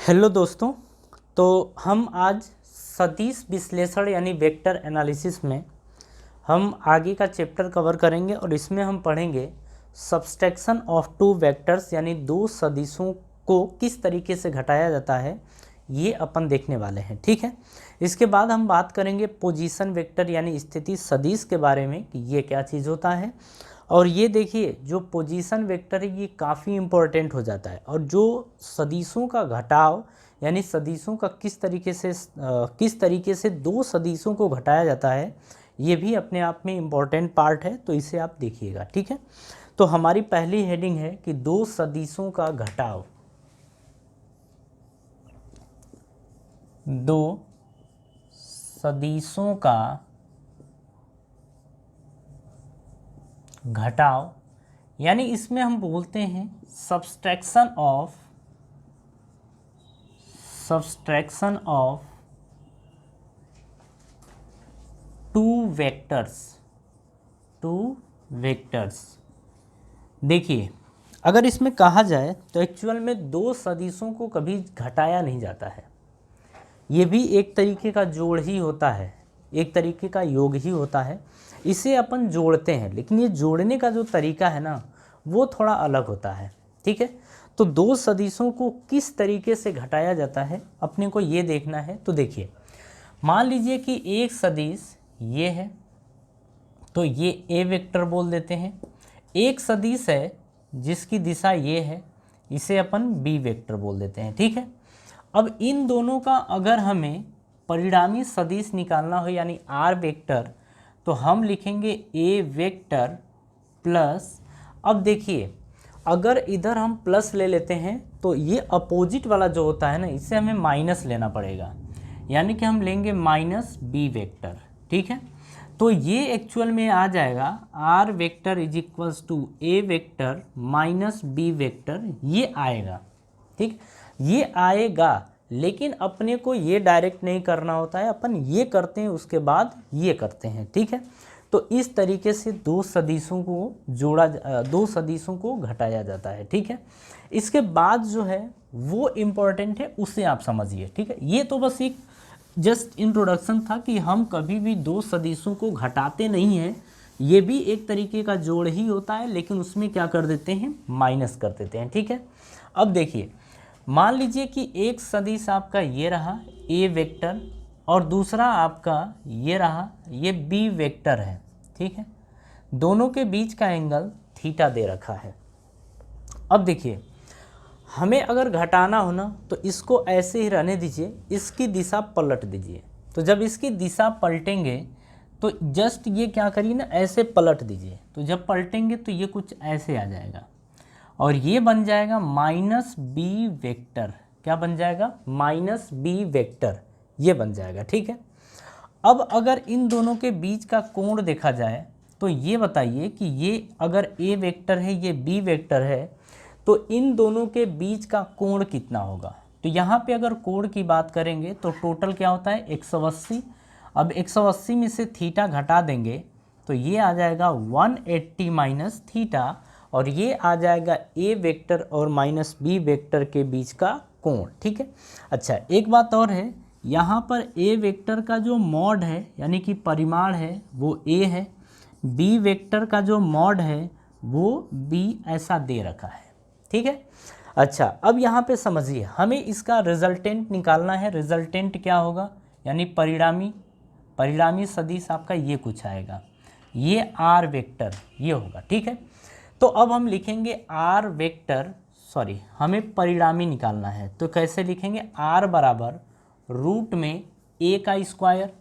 Hello दोस्तों। तो हम आज सदिश विश्लेषण यानी वेक्टर एनालिसिस में हम आगे का चैप्टर कवर करेंगे और इसमें हम पढ़ेंगे सब्सट्रैक्शन ऑफ टू वेक्टर्स यानी दो सदिशों को किस तरीके से घटाया जाता है, ये अपन देखने वाले हैं। ठीक है। इसके बाद हम बात करेंगे पोजीशन वेक्टर यानी स्थिति सदिश के बारे में कि ये क्या चीज़ होता है। और ये देखिए जो पोजीशन वेक्टर है ये काफ़ी इम्पोर्टेंट हो जाता है, और जो सदिशों का घटाव यानी सदिशों का किस तरीके से दो सदिशों को घटाया जाता है, ये भी अपने आप में इम्पोर्टेंट पार्ट है, तो इसे आप देखिएगा। ठीक है। तो हमारी पहली हेडिंग है कि दो सदिशों का घटाव। दो सदिशों का घटाव यानी इसमें हम बोलते हैं सब्सट्रैक्शन ऑफ टू वेक्टर्स। देखिए, अगर इसमें कहा जाए तो एक्चुअल में दो सदिशों को कभी घटाया नहीं जाता है। ये भी एक तरीके का जोड़ ही होता है, एक तरीके का योग ही होता है। इसे अपन जोड़ते हैं, लेकिन ये जोड़ने का जो तरीका है ना, वो थोड़ा अलग होता है। ठीक है। तो दो सदिशों को किस तरीके से घटाया जाता है अपने को ये देखना है। तो देखिए, मान लीजिए कि एक सदिश ये है, तो ये ए वेक्टर बोल देते हैं। एक सदिश है जिसकी दिशा ये है, इसे अपन बी वेक्टर बोल देते हैं। ठीक है। अब इन दोनों का अगर हमें परिणामी सदिश निकालना हो यानी आर वेक्टर, तो हम लिखेंगे ए वेक्टर प्लस। अब देखिए, अगर इधर हम प्लस ले लेते हैं तो ये अपोजिट वाला जो होता है ना, इससे हमें माइनस लेना पड़ेगा, यानी कि हम लेंगे माइनस बी वेक्टर। ठीक है। तो ये एक्चुअल में आ जाएगा R vector is equals to A vector minus B vector, ये आएगा। ठीक, ये आएगा, लेकिन अपने को ये डायरेक्ट नहीं करना होता है, अपन ये करते हैं उसके बाद ये करते हैं। ठीक है। तो इस तरीके से दो सदिशों को घटाया जाता है। ठीक है। इसके बाद जो है वो इम्पोर्टेंट है, उसे आप समझिए। ठीक है। ये तो बस एक जस्ट इंट्रोडक्शन था कि हम कभी भी दो सदिशों को घटाते नहीं हैं, ये भी एक तरीके का जोड़ ही होता है, लेकिन उसमें क्या कर देते हैं, माइनस कर देते हैं। ठीक है। अब देखिए, मान लीजिए कि एक सदिश आपका ये रहा ए वेक्टर और दूसरा आपका ये रहा ये बी वेक्टर है। ठीक है। दोनों के बीच का एंगल थीटा दे रखा है। अब देखिए, हमें अगर घटाना हो ना, तो इसको ऐसे ही रहने दीजिए, इसकी दिशा पलट दीजिए। तो जब इसकी दिशा पलटेंगे तो जस्ट ये क्या करिए ना, ऐसे पलट दीजिए। तो जब पलटेंगे तो ये कुछ ऐसे आ जाएगा और ये बन जाएगा माइनस बी वेक्टर। क्या बन जाएगा, माइनस बी वेक्टर, ये बन जाएगा। ठीक है। अब अगर इन दोनों के बीच का कोण देखा जाए तो ये बताइए कि ये अगर ए वेक्टर है, ये बी वेक्टर है, तो इन दोनों के बीच का कोण कितना होगा। तो यहाँ पे अगर कोण की बात करेंगे तो टोटल क्या होता है 180। अब 180 में से थीटा घटा देंगे तो ये आ जाएगा 180 माइनस थीटा, और ये आ जाएगा ए वेक्टर और माइनस बी वेक्टर के बीच का कोण। ठीक है। अच्छा, एक बात और है, यहाँ पर ए वेक्टर का जो मॉड है यानी कि परिमाण है वो ए है, बी वेक्टर का जो मॉड है वो बी ऐसा दे रखा है। ठीक है। अच्छा, अब यहाँ पे समझिए, हमें इसका रिजल्टेंट निकालना है। रिजल्टेंट क्या होगा, यानी परिणामी सदिश आपका ये कुछ आएगा, ये आर वेक्टर ये होगा। ठीक है। तो अब हम लिखेंगे आर वेक्टर, सॉरी हमें परिणामी निकालना है, तो कैसे लिखेंगे, आर बराबर रूट में ए का स्क्वायर।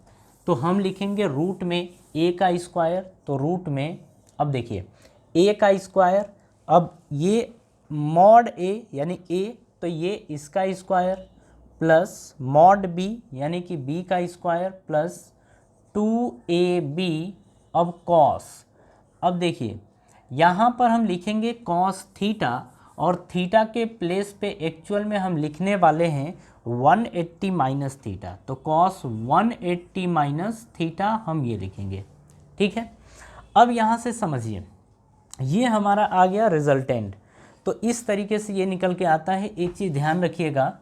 तो हम लिखेंगे रूट में ए का स्क्वायर, तो रूट में, अब देखिए ए का स्क्वायर, अब ये मॉड ए यानी ए, तो ये इसका स्क्वायर प्लस मॉड बी यानी कि बी का स्क्वायर प्लस 2ab। अब कॉस, अब देखिए यहाँ पर हम लिखेंगे कॉस थीटा, और थीटा के प्लेस पे एक्चुअल में हम लिखने वाले हैं 180 माइनस थीटा, तो कॉस 180 माइनस थीटा हम ये लिखेंगे। ठीक है। अब यहाँ से समझिए, ये हमारा आ गया रिजल्टेंट। तो इस तरीके से ये निकल के आता है। एक चीज़ ध्यान रखिएगा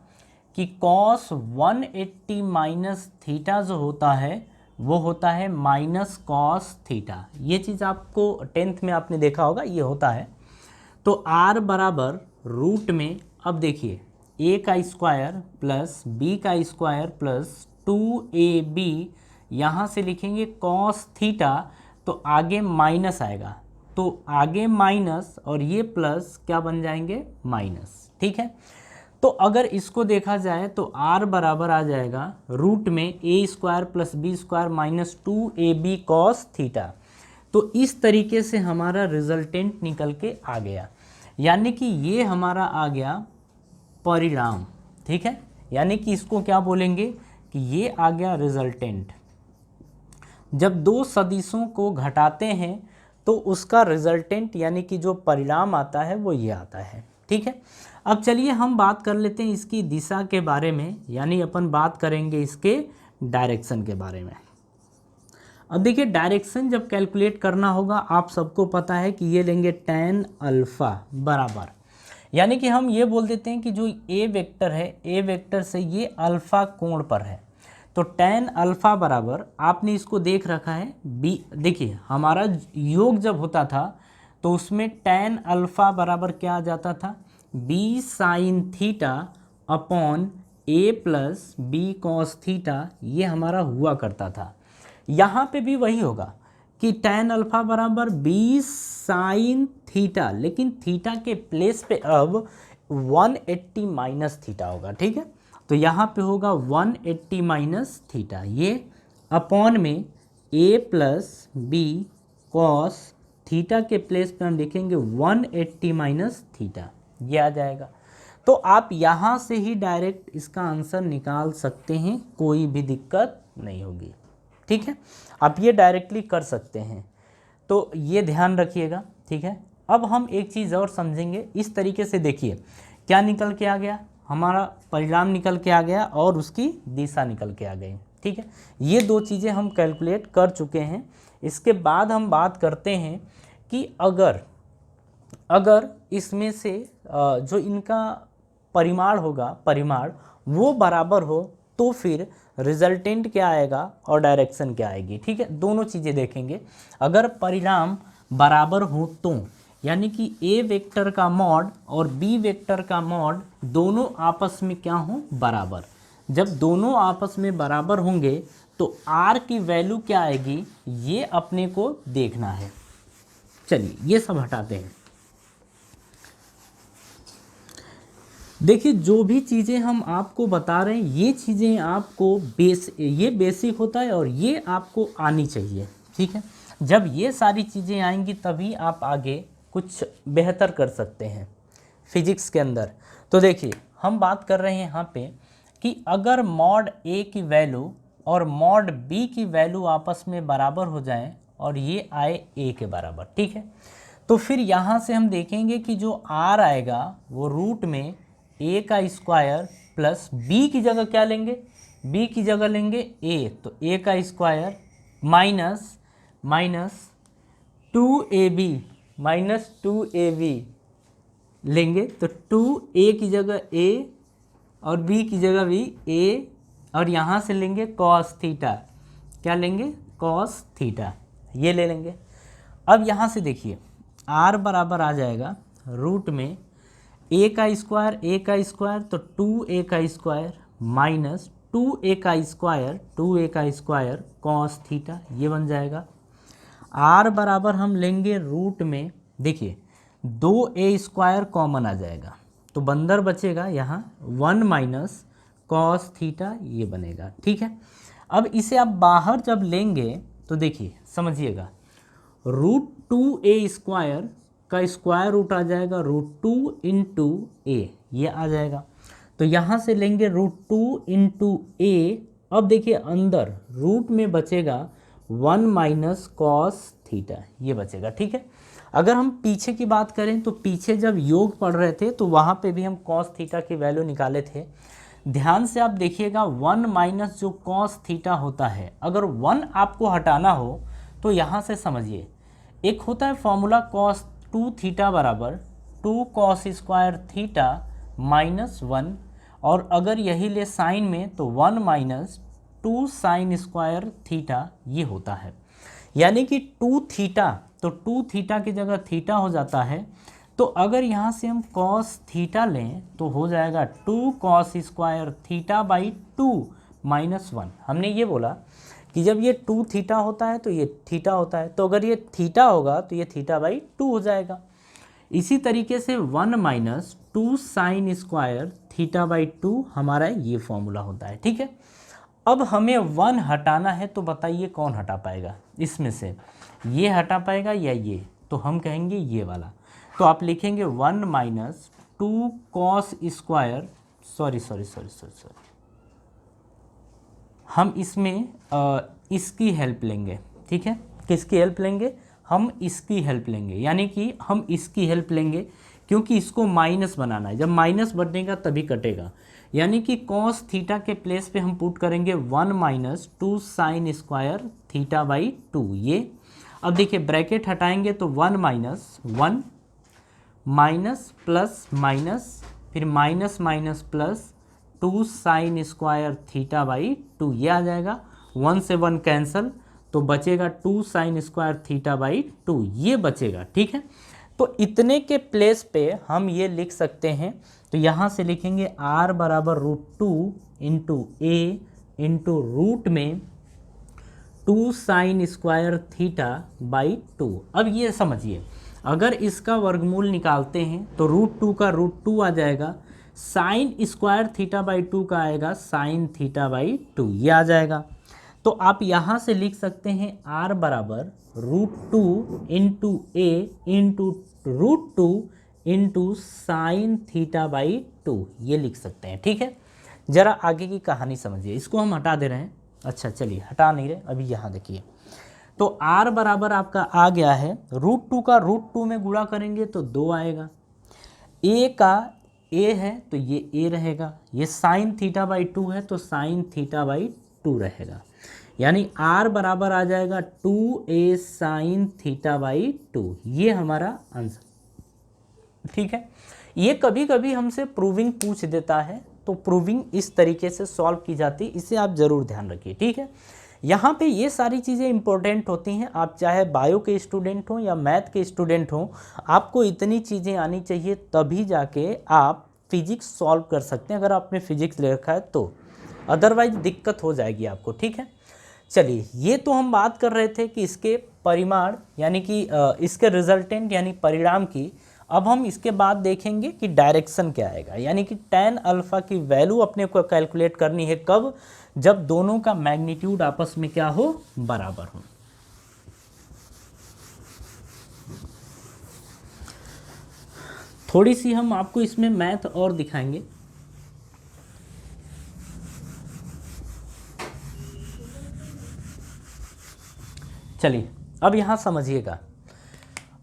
कि कॉस 180 माइनस थीटा जो होता है वो होता है माइनस कॉस थीटा। ये चीज़ आपको 10th में आपने देखा होगा, ये होता है। तो r बराबर रूट में, अब देखिए a का स्क्वायर प्लस b का स्क्वायर प्लस 2ab, यहाँ से लिखेंगे कॉस थीटा, तो आगे माइनस आएगा, तो आगे माइनस और ये प्लस क्या बन जाएंगे, माइनस। ठीक है, तो अगर इसको देखा जाए तो r बराबर आ जाएगा रूट में a square plus B square minus 2ab cos theta. तो इस तरीके से हमारा रिजल्टेंट निकल के आ गया, यानी कि ये हमारा आ गया परिणाम। ठीक है, यानी कि इसको क्या बोलेंगे कि ये आ गया रिजल्टेंट। जब दो सदिशों को घटाते हैं तो उसका रिजल्टेंट यानी कि जो परिणाम आता है वो ये आता है। ठीक है, अब चलिए हम बात कर लेते हैं इसकी दिशा के बारे में, यानी अपन बात करेंगे इसके डायरेक्शन के बारे में। अब देखिए डायरेक्शन जब कैलकुलेट करना होगा, आप सबको पता है कि ये लेंगे tan अल्फ़ा बराबर, यानी कि हम ये बोल देते हैं कि जो ए वेक्टर है, ए वेक्टर से ये अल्फ़ा कोण पर है, तो tan अल्फ़ा बराबर, आपने इसको देख रखा है बी। देखिए हमारा योग जब होता था तो उसमें tan अल्फ़ा बराबर क्या आ जाता था, बी साइन थीटा अपॉन ए प्लस बी कॉस थीटा, ये हमारा हुआ करता था। यहाँ पे भी वही होगा कि tan अल्फ़ा बराबर बी साइन थीटा, लेकिन थीटा के प्लेस पे अब 180 माइनस थीटा होगा। ठीक है, तो यहाँ पे होगा 180 माइनस थीटा, ये अपॉन में a plus B cos theta के प्लेस पे हम लिखेंगे 180 माइनस थीटा, ये आ जाएगा। तो आप यहाँ से ही डायरेक्ट इसका आंसर निकाल सकते हैं, कोई भी दिक्कत नहीं होगी। ठीक है, आप ये डायरेक्टली कर सकते हैं, तो ये ध्यान रखिएगा। ठीक है, अब हम एक चीज़ और समझेंगे। इस तरीके से देखिए क्या निकल के आ गया, हमारा परिणाम निकल के आ गया और उसकी दिशा निकल के आ गई। ठीक है, ये दो चीज़ें हम कैलकुलेट कर चुके हैं। इसके बाद हम बात करते हैं कि अगर इसमें से जो इनका परिमाण होगा, परिमाण वो बराबर हो तो फिर रिजल्टेंट क्या आएगा और डायरेक्शन क्या आएगी। ठीक है, दोनों चीज़ें देखेंगे। अगर परिणाम बराबर हो तो, यानी कि ए वेक्टर का मॉड और बी वेक्टर का मॉड दोनों आपस में क्या हो, बराबर। जब दोनों आपस में बराबर होंगे तो आर की वैल्यू क्या आएगी, ये अपने को देखना है। चलिए ये सब हटाते हैं। देखिए जो भी चीज़ें हम आपको बता रहे हैं, ये चीज़ें आपको ये बेसिक होता है और ये आपको आनी चाहिए। ठीक है, जब ये सारी चीज़ें आएंगी तभी आप आगे कुछ बेहतर कर सकते हैं फिजिक्स के अंदर। तो देखिए हम बात कर रहे हैं यहाँ पे कि अगर मॉड ए की वैल्यू और मॉड बी की वैल्यू आपस में बराबर हो जाएं और ये आए ए के बराबर। ठीक है, तो फिर यहाँ से हम देखेंगे कि जो आर आएगा वो रूट में ए का स्क्वायर प्लस बी की जगह क्या लेंगे, बी की जगह लेंगे ए, तो ए का square minus 2ab minus 2ab लेंगे, तो 2a की जगह a और b की जगह भी a, और यहाँ से लेंगे cos थीटा, क्या लेंगे, cos थीटा, ये ले लेंगे। अब यहाँ से देखिए r बराबर आ जाएगा रूट में a का स्क्वायर तो 2a का स्क्वायर माइनस 2a का स्क्वायर cos थीटा, ये बन जाएगा। r बराबर हम लेंगे रूट में, देखिए 2a स्क्वायर कॉमन आ जाएगा तो बंदर बचेगा यहाँ 1 माइनस cos थीटा, ये बनेगा। ठीक है, अब इसे आप बाहर जब लेंगे तो देखिए समझिएगा, रूट 2a स्क्वायर का स्क्वायर रूट आ जाएगा रूट 2 इंटू ए, ये आ जाएगा। तो यहाँ से लेंगे रूट 2 इंटू ए। अब देखिए अंदर रूट में बचेगा 1 माइनस कॉस थीटा, ये बचेगा। ठीक है, अगर हम पीछे की बात करें तो पीछे जब योग पढ़ रहे थे तो वहाँ पे भी हम कॉस थीटा की वैल्यू निकाले थे। ध्यान से आप देखिएगा 1 माइनस जो कॉस थीटा होता है, अगर 1 आपको हटाना हो तो यहाँ से समझिए, एक होता है फॉर्मूला कॉस 2 थीटा बराबर 2 कॉस स्क्वायर थीटा माइनस 1, और अगर यही ले साइन में तो 1 माइनस 2 साइन स्क्वायर थीटा ये होता है। यानी कि 2 थीटा, तो 2 थीटा की जगह थीटा हो जाता है। तो अगर यहाँ से हम कॉस थीटा लें तो हो जाएगा 2 cos square theta by 2 minus 1। हमने ये बोला कि जब ये 2 थीटा होता है तो ये थीटा होता है, तो अगर ये थीटा होगा तो ये थीटा बाई 2 हो जाएगा। इसी तरीके से 1 minus 2 sine square theta by 2 हमारा ये फॉर्मूला होता है। ठीक है, अब हमें 1 हटाना है, तो बताइए कौन हटा पाएगा इसमें से, ये हटा पाएगा या ये? तो हम कहेंगे ये वाला। तो आप लिखेंगे 1 माइनस 2 कॉस स्क्वायर, सॉरी हम इसमें इसकी हेल्प लेंगे। ठीक है, किसकी हेल्प लेंगे? हम इसकी हेल्प लेंगे, यानी कि हम इसकी हेल्प लेंगे क्योंकि इसको माइनस बनाना है। जब माइनस बनेगा तभी कटेगा, यानी कि कॉस थीटा के प्लेस पे हम पुट करेंगे 1 minus 2 sine square theta by 2 ये। अब देखिए ब्रैकेट हटाएंगे तो 1 माइनस 1 माइनस प्लस माइनस, फिर minus minus plus 2 sine square theta by 2 ये आ जाएगा। 1 से 1 कैंसल, तो बचेगा 2 साइन स्क्वायर थीटा बाई 2 ये बचेगा। ठीक है, तो इतने के प्लेस पे हम ये लिख सकते हैं। तो यहाँ से लिखेंगे r बराबर √2 इंटू ए इंटू रूट में 2 साइन स्क्वायर थीटा बाई 2। अब ये समझिए, अगर इसका वर्गमूल निकालते हैं तो √2 का √2 आ जाएगा, साइन स्क्वायर थीटा बाई 2 का आएगा साइन थीटा बाई 2 ये आ जाएगा। तो आप यहाँ से लिख सकते हैं r बराबर √2 into A into √2 into sine theta by 2 ये लिख सकते हैं। ठीक है, जरा आगे की कहानी समझिए। इसको हम हटा दे रहे हैं, अच्छा चलिए हटा नहीं रहे, अभी यहाँ देखिए। तो r बराबर आपका आ गया है √2 का √2 में गुणा करेंगे तो 2 आएगा, a का a है तो ये a रहेगा, ये साइन थीटा बाई 2 है तो साइन थीटा बाई 2 रहेगा, यानी r बराबर आ जाएगा 2a साइन थीटा बाई 2 ये हमारा आंसर। ठीक है, ये कभी कभी हमसे प्रूविंग पूछ देता है, तो प्रूविंग इस तरीके से सॉल्व की जाती है, इसे आप ज़रूर ध्यान रखिए। ठीक है, यहाँ पे ये सारी चीज़ें इंपॉर्टेंट होती हैं। आप चाहे बायो के स्टूडेंट हों या मैथ के स्टूडेंट हों, आपको इतनी चीज़ें आनी चाहिए, तभी जाके आप फिजिक्स सॉल्व कर सकते हैं, अगर आपने फिजिक्स ले रखा है तो, अदरवाइज दिक्कत हो जाएगी आपको। ठीक है, चलिए ये तो हम बात कर रहे थे कि इसके परिमाण यानी कि इसके रिजल्टेंट यानी परिणाम की। अब हम इसके बाद देखेंगे कि डायरेक्शन क्या आएगा, यानी कि tan अल्फा की वैल्यू अपने को कैलकुलेट करनी है कब, जब दोनों का मैग्नीट्यूड आपस में क्या हो, बराबर हो। थोड़ी सी हम आपको इसमें मैथ और दिखाएंगे। चलिए अब यहाँ समझिएगा,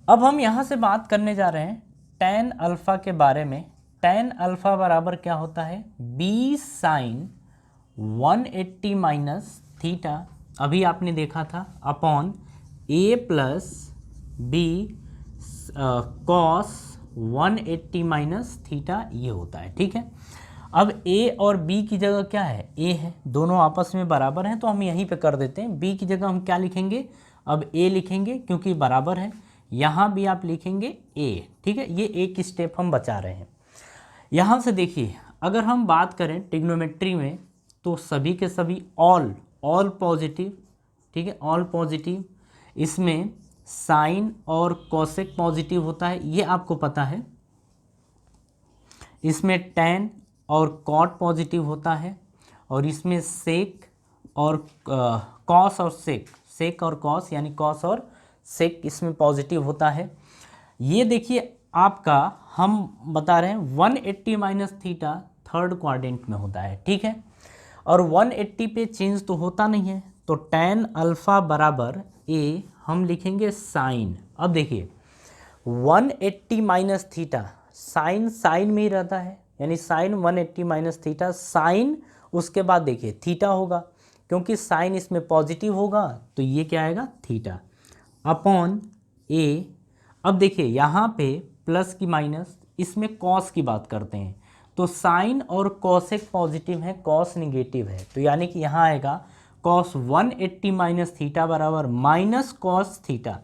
अब हम यहाँ से बात करने जा रहे हैं tan अल्फा के बारे में। tan अल्फा बराबर क्या होता है, b साइन 180 माइनस थीटा, अभी आपने देखा था, upon a plus B cos 180 minus theta ये होता है। ठीक है, अब a और b की जगह क्या है, a है, दोनों आपस में बराबर हैं, तो हम यहीं पे कर देते हैं। b की जगह हम क्या लिखेंगे, अब a लिखेंगे क्योंकि बराबर है, यहाँ भी आप लिखेंगे a। ठीक है, ये एक स्टेप हम बचा रहे हैं। यहाँ से देखिए, अगर हम बात करें ट्रिग्नोमेट्री में तो सभी के सभी ऑल पॉजिटिव। ठीक है, ऑल पॉजिटिव, इसमें साइन और कोसेक पॉजिटिव होता है, ये आपको पता है। इसमें tan और कॉट पॉजिटिव होता है, और इसमें सेक और कॉस और सेक और कॉस यानी कॉस और सेक इसमें पॉजिटिव होता है। ये देखिए आपका हम बता रहे हैं 180 माइनस थीटा थर्ड क्वाड्रेंट में होता है। ठीक है, और 180 पे चेंज तो होता नहीं है, तो tan अल्फा बराबर a हम लिखेंगे साइन। अब देखिए 180 माइनस थीटा, साइन में ही रहता है, यानी साइन 180 माइनस थीटा, साइन उसके बाद देखिए थीटा होगा, क्योंकि साइन इसमें पॉजिटिव होगा तो ये क्या आएगा, थीटा अपॉन a। अब देखिए यहाँ पे प्लस की माइनस, इसमें कॉस की बात करते हैं, तो साइन और कॉसेक पॉजिटिव है, कॉस निगेटिव है, तो यानी कि यहाँ आएगा कॉस 180 माइनस थीटा बराबर माइनस कॉस थीटा।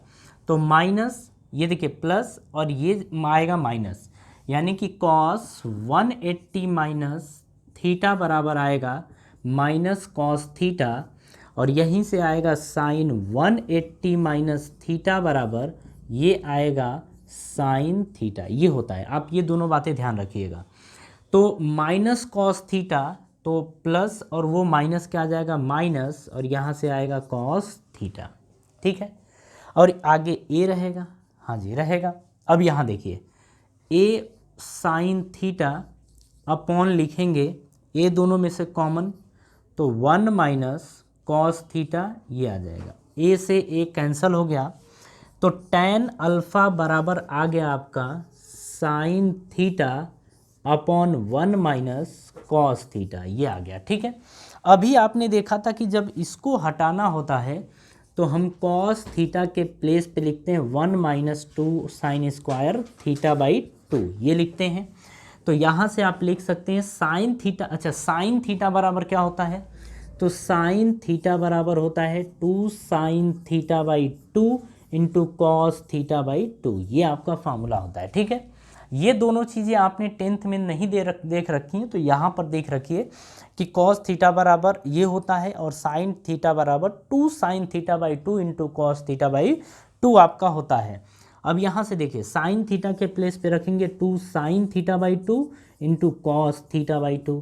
तो माइनस, ये देखिए प्लस और ये आएगा माइनस, यानी कि कॉस 180 माइनस थीटा बराबर आएगा माइनस कॉस थीटा, और यहीं से आएगा साइन 180 माइनस थीटा बराबर ये आएगा साइन थीटा। ये होता है, आप ये दोनों बातें ध्यान रखिएगा। तो माइनस कॉस थीटा तो प्लस और वो माइनस क्या आ जाएगा माइनस, और यहाँ से आएगा कॉस थीटा। ठीक है, और आगे ए रहेगा, हाँ जी रहेगा। अब यहाँ देखिए ए साइन थीटा अपॉन लिखेंगे ए दोनों में से कॉमन, तो 1 माइनस कॉस थीटा ये आ जाएगा, ए से ए कैंसिल हो गया, तो tan अल्फ़ा बराबर आ गया आपका sine theta upon 1 minus cos theta, ये आ गया। ठीक है, अभी आपने देखा था कि जब इसको हटाना होता है तो हम कॉस थीटा के प्लेस पे लिखते हैं 1 minus 2 sine square theta by 2, ये लिखते हैं। तो यहाँ से आप लिख सकते हैं साइन थीटा, अच्छा साइन थीटा बराबर क्या होता है, तो साइन थीटा बराबर होता है 2 sine theta by 2 into cos theta by 2, ये आपका फार्मूला होता है। ठीक है, ये दोनों चीज़ें आपने 10th में नहीं देख रखी हैं, तो यहाँ पर देख रखिए कि कॉस थीटा बराबर ये होता है और साइन थीटा बराबर 2 sine theta by 2 into cos theta by 2 आपका होता है। अब यहाँ से देखिए साइन थीटा के प्लेस पे रखेंगे 2 sine theta by 2 into cos theta by 2।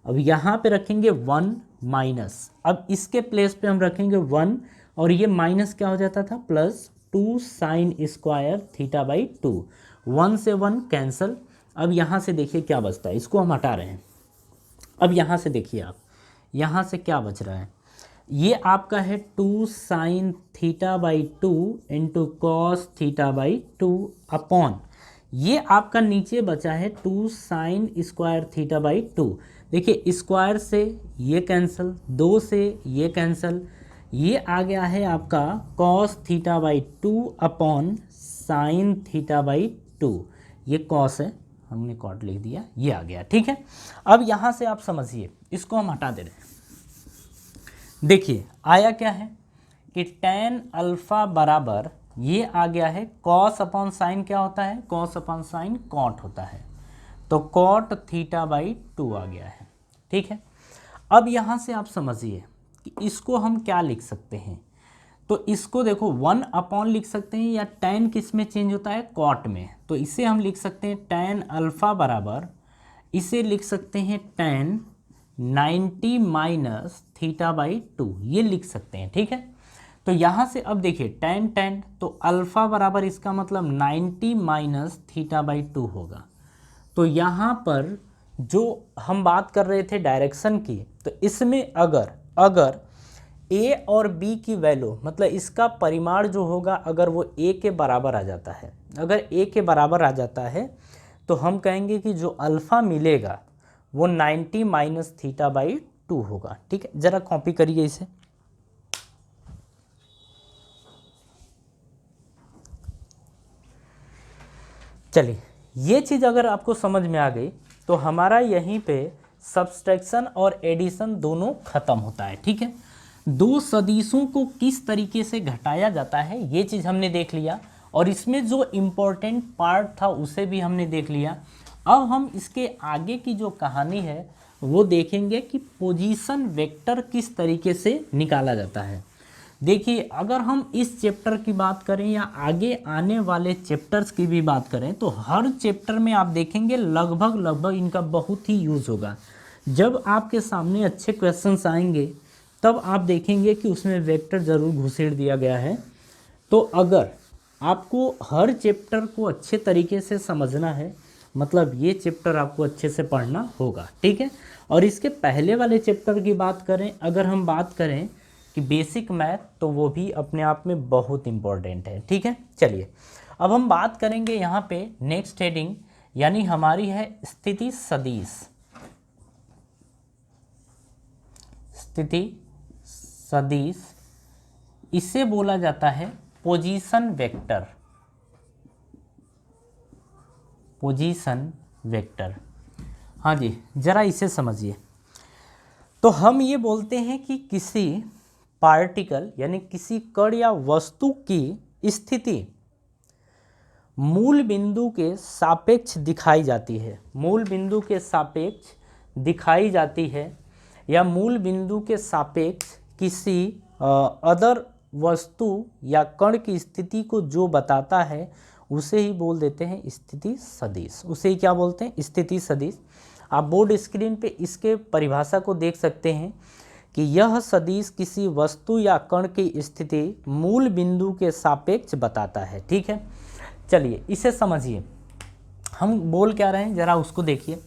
अब यहाँ पे रखेंगे 1 माइनस, अब इसके प्लेस पे हम रखेंगे 1 और ये माइनस क्या हो जाता था plus 2 sine square theta by 2, 1 से 1 कैंसल। अब यहाँ से देखिए क्या बचता है, इसको हम हटा रहे हैं। अब यहाँ से देखिए आप, यहाँ से क्या बच रहा है, ये आपका है 2 sine theta by 2 into cos theta by 2 upon, ये आपका नीचे बचा है 2 साइन स्क्वायर थीटा बाई 2। देखिए स्क्वायर से ये कैंसिल, 2 से ये कैंसिल, ये आ गया है आपका cos theta by 2 upon sine theta by 2, ये कॉस है, हमने कॉट लिख दिया, ये आ गया। ठीक है, अब यहाँ से आप समझिए, इसको हम हटा दे रहे हैं। देखिए आया क्या है कि tan अल्फ़ा बराबर ये आ गया है कॉस अपॉन साइन, क्या होता है कॉस अपॉन साइन कॉट होता है, तो कॉट थीटा बाई 2 आ गया है। ठीक है, अब यहाँ से आप समझिए कि इसको हम क्या लिख सकते हैं, तो इसको देखो 1 अपॉन लिख सकते हैं, या tan किस में चेंज होता है कॉट में, तो इसे हम लिख सकते हैं tan अल्फ़ा बराबर, इसे लिख सकते हैं tan 90 माइनस थीटा बाई 2, ये लिख सकते हैं। ठीक है, तो यहाँ से अब देखिए tan तो अल्फ़ा बराबर इसका मतलब 90 माइनस थीटा बाई 2 होगा। तो यहाँ पर जो हम बात कर रहे थे डायरेक्शन की, तो इसमें अगर ए और बी की वैल्यू, मतलब इसका परिमाण जो होगा अगर वो ए के बराबर आ जाता है, अगर ए के बराबर आ जाता है तो हम कहेंगे कि जो अल्फ़ा मिलेगा वो 90 माइनस थीटा बाई 2 होगा। ठीक है, ज़रा कॉपी करिए इसे। चलिए, ये चीज़ अगर आपको समझ में आ गई तो हमारा यहीं पे सब्सट्रैक्शन और एडिशन दोनों खत्म होता है। ठीक है, दो सदिशों को किस तरीके से घटाया जाता है ये चीज़ हमने देख लिया, और इसमें जो इम्पोर्टेंट पार्ट था उसे भी हमने देख लिया। अब हम इसके आगे की जो कहानी है वो देखेंगे कि पोजीशन वेक्टर किस तरीके से निकाला जाता है। देखिए, अगर हम इस चैप्टर की बात करें या आगे आने वाले चैप्टर्स की भी बात करें तो हर चैप्टर में आप देखेंगे लगभग इनका बहुत ही यूज़ होगा। जब आपके सामने अच्छे क्वेश्चंस आएंगे तब आप देखेंगे कि उसमें वेक्टर ज़रूर घुसेड़ दिया गया है। तो अगर आपको हर चैप्टर को अच्छे तरीके से समझना है, मतलब ये चैप्टर आपको अच्छे से पढ़ना होगा। ठीक है, और इसके पहले वाले चैप्टर की बात करें, अगर हम बात करें कि बेसिक मैथ, तो वो भी अपने आप में बहुत इम्पोर्टेंट है। ठीक है, चलिए अब हम बात करेंगे यहाँ पे नेक्स्ट हेडिंग, यानी हमारी है स्थिति सदिश। स्थिति सदिश, इसे बोला जाता है पोजीशन वेक्टर। पोजीशन वेक्टर, हाँ जी, ज़रा इसे समझिए। तो हम ये बोलते हैं कि किसी पार्टिकल यानी किसी कण या वस्तु की स्थिति मूल बिंदु के सापेक्ष दिखाई जाती है, मूल बिंदु के सापेक्ष दिखाई जाती है, या मूल बिंदु के सापेक्ष किसी अदर वस्तु या कण की स्थिति को जो बताता है उसे ही बोल देते हैं स्थिति सदिश। उसे ही क्या बोलते हैं? स्थिति सदिश। आप बोर्ड स्क्रीन पे इसके परिभाषा को देख सकते हैं कि यह सदिश किसी वस्तु या कण की स्थिति मूल बिंदु के सापेक्ष बताता है। ठीक है, चलिए इसे समझिए। हम बोल क्या रहे हैं ज़रा उसको देखिए।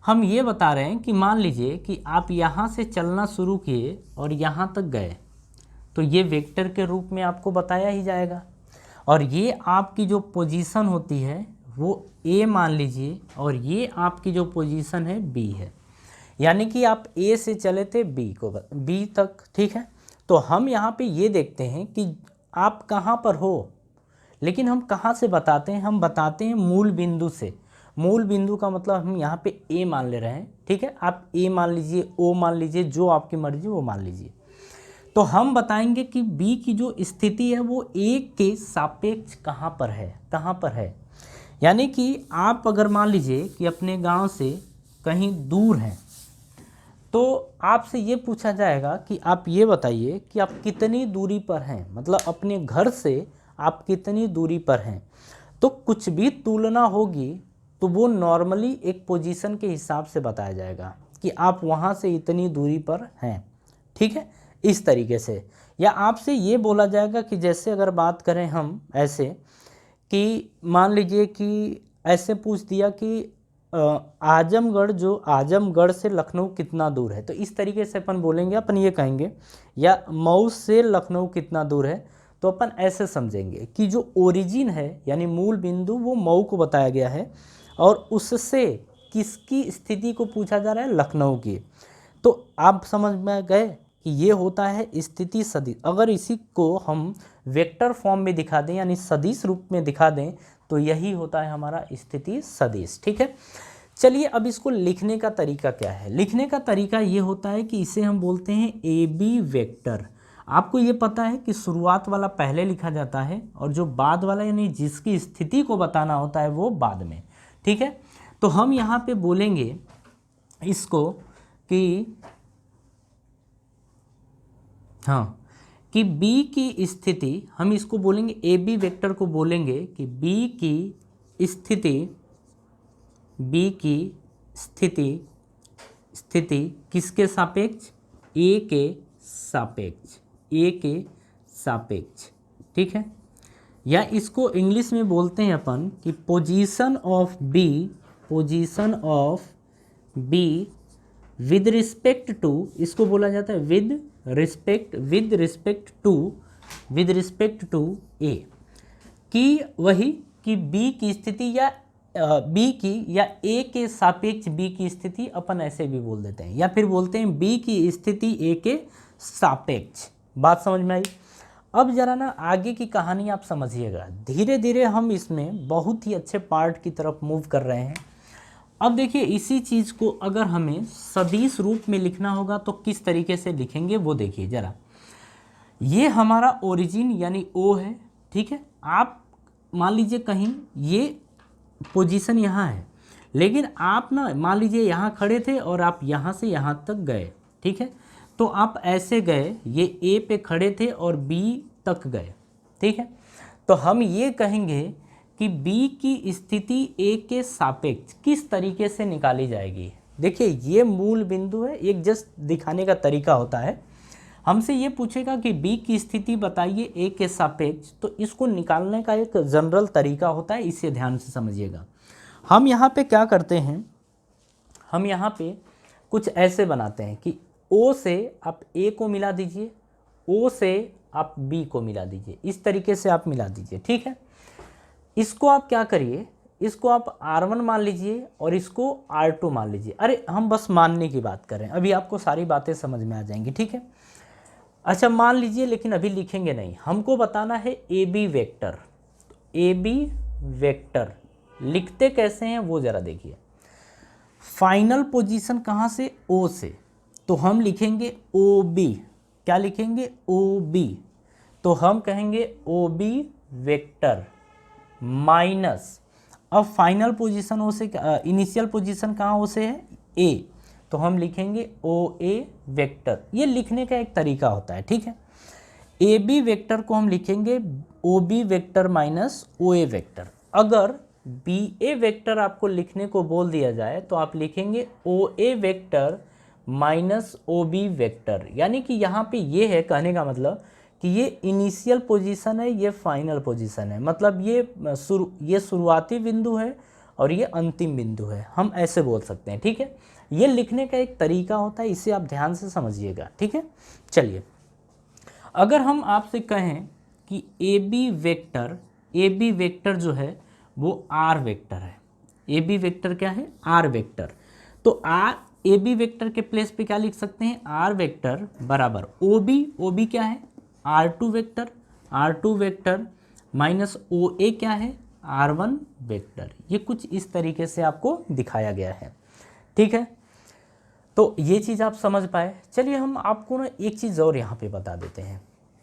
हम ये बता रहे हैं कि मान लीजिए कि आप यहाँ से चलना शुरू किए और यहाँ तक गए, तो ये वेक्टर के रूप में आपको बताया ही जाएगा, और ये आपकी जो पोजीशन होती है वो ए मान लीजिए, और ये आपकी जो पोजीशन है बी है, यानी कि आप ए से चले थे बी तक। ठीक है, तो हम यहाँ पे ये देखते हैं कि आप कहाँ पर हो, लेकिन हम कहाँ से बताते हैं? हम बताते हैं मूल बिंदु से। मूल बिंदु का मतलब हम यहाँ पे ए मान ले रहे हैं। ठीक है, आप ए मान लीजिए, ओ मान लीजिए, जो आपकी मर्जी वो मान लीजिए। तो हम बताएंगे कि बी की जो स्थिति है वो ए के सापेक्ष कहाँ पर है, कहाँ पर है। यानी कि आप अगर मान लीजिए कि अपने गांव से कहीं दूर हैं, तो आपसे ये पूछा जाएगा कि आप ये बताइए कि आप कितनी दूरी पर हैं, मतलब अपने घर से आप कितनी दूरी पर हैं। तो कुछ भी तुलना होगी तो वो नॉर्मली एक पोजीशन के हिसाब से बताया जाएगा कि आप वहाँ से इतनी दूरी पर हैं। ठीक है, इस तरीके से। या आपसे ये बोला जाएगा कि जैसे अगर बात करें हम ऐसे कि मान लीजिए कि ऐसे पूछ दिया कि आजमगढ़ से लखनऊ कितना दूर है, तो इस तरीके से अपन बोलेंगे, अपन ये कहेंगे, या मऊ से लखनऊ कितना दूर है, तो अपन ऐसे समझेंगे कि जो ओरिजिन है यानी मूल बिंदु वो मऊ को बताया गया है, और उससे किसकी स्थिति को पूछा जा रहा है? लखनऊ की। तो आप समझ में गए कि ये होता है स्थिति सदिश। अगर इसी को हम वेक्टर फॉर्म में दिखा दें यानी सदिश रूप में दिखा दें तो यही होता है हमारा स्थिति सदिश। ठीक है, चलिए अब इसको लिखने का तरीका क्या है? लिखने का तरीका ये होता है कि इसे हम बोलते हैं ए बी वेक्टर। आपको ये पता है कि शुरुआत वाला पहले लिखा जाता है और जो बाद वाला यानी जिसकी स्थिति को बताना होता है वो बाद में। ठीक है, तो हम यहाँ पे बोलेंगे इसको कि हाँ कि B की स्थिति, हम इसको बोलेंगे ए बी वेक्टर को बोलेंगे कि B की स्थिति किसके सापेक्ष? A के सापेक्ष। ठीक है, या इसको इंग्लिश में बोलते हैं अपन कि position of B with respect to, इसको बोला जाता है विद रिस्पेक्ट टू A, कि वही कि B की स्थिति या B की या A के सापेक्ष B की स्थिति अपन ऐसे भी बोल देते हैं, या फिर बोलते हैं B की स्थिति A के सापेक्ष। बात समझ में आई? अब जरा ना आगे की कहानी आप समझिएगा। धीरे धीरे हम इसमें बहुत ही अच्छे पार्ट की तरफ मूव कर रहे हैं। अब देखिए इसी चीज़ को अगर हमें सदिश रूप में लिखना होगा तो किस तरीके से लिखेंगे वो देखिए ज़रा। ये हमारा ओरिजिन यानी O है। ठीक है, आप मान लीजिए कहीं ये पोजीशन यहाँ है, लेकिन आप ना मान लीजिए यहाँ खड़े थे और आप यहाँ से यहाँ तक गए। ठीक है, तो आप ऐसे गए, ये A पे खड़े थे और B तक गए। ठीक है, तो हम ये कहेंगे कि B की स्थिति A के सापेक्ष किस तरीके से निकाली जाएगी। देखिए ये मूल बिंदु है, एक जस्ट दिखाने का तरीका होता है। हमसे ये पूछेगा कि B की स्थिति बताइए A के सापेक्ष, तो इसको निकालने का एक जनरल तरीका होता है, इसे ध्यान से समझिएगा। हम यहाँ पे क्या करते हैं, हम यहाँ पे कुछ ऐसे बनाते हैं कि O से आप A को मिला दीजिए, O से आप B को मिला दीजिए, इस तरीके से आप मिला दीजिए। ठीक है, इसको आप क्या करिए, इसको आप R1 मान लीजिए और इसको R2 मान लीजिए। अरे हम बस मानने की बात करें, अभी आपको सारी बातें समझ में आ जाएंगी। ठीक है, अच्छा मान लीजिए, लेकिन अभी लिखेंगे नहीं, हमको बताना है A B vector. A B vector लिखते कैसे हैं वो ज़रा देखिए। फाइनल पोजीशन कहाँ से, ओ से, तो हम लिखेंगे ओ बी। क्या लिखेंगे, ओ बी। तो हम कहेंगे ओ बी वेक्टर माइनस, अब फाइनल पोजीशन ओ से, इनिशियल पोजीशन कहाँ ओ से है, ए, तो हम लिखेंगे ओ ए वेक्टर। ये लिखने का एक तरीका होता है, ठीक है। ए बी वेक्टर को हम लिखेंगे O B vector minus O A vector. अगर बी ए वेक्टर आपको लिखने को बोल दिया जाए तो आप लिखेंगे O A vector minus O B vector. यानी कि यहाँ पे ये है, कहने का मतलब कि ये इनिशियल पोजीशन है, ये फाइनल पोजीशन है, मतलब ये शुरुआती बिंदु है और ये अंतिम बिंदु है, हम ऐसे बोल सकते हैं, ठीक है। ये लिखने का एक तरीका होता है, इसे आप ध्यान से समझिएगा, ठीक है। चलिए, अगर हम आपसे कहें कि ए बी वेक्टर जो है वो आर वेक्टर है, ए बी वेक्टर क्या है, आर वेक्टर, तो आर ए बी वेक्टर के प्लेस पे क्या लिख सकते हैं, आर वेक्टर बराबर ओ बी क्या है, are to vector minus O ए क्या है, R1 वेक्टर। ये कुछ इस तरीके से आपको दिखाया गया है, ठीक है। तो ये चीज़ आप समझ पाए। चलिए हम आपको ना एक चीज़ और यहाँ पे बता देते हैं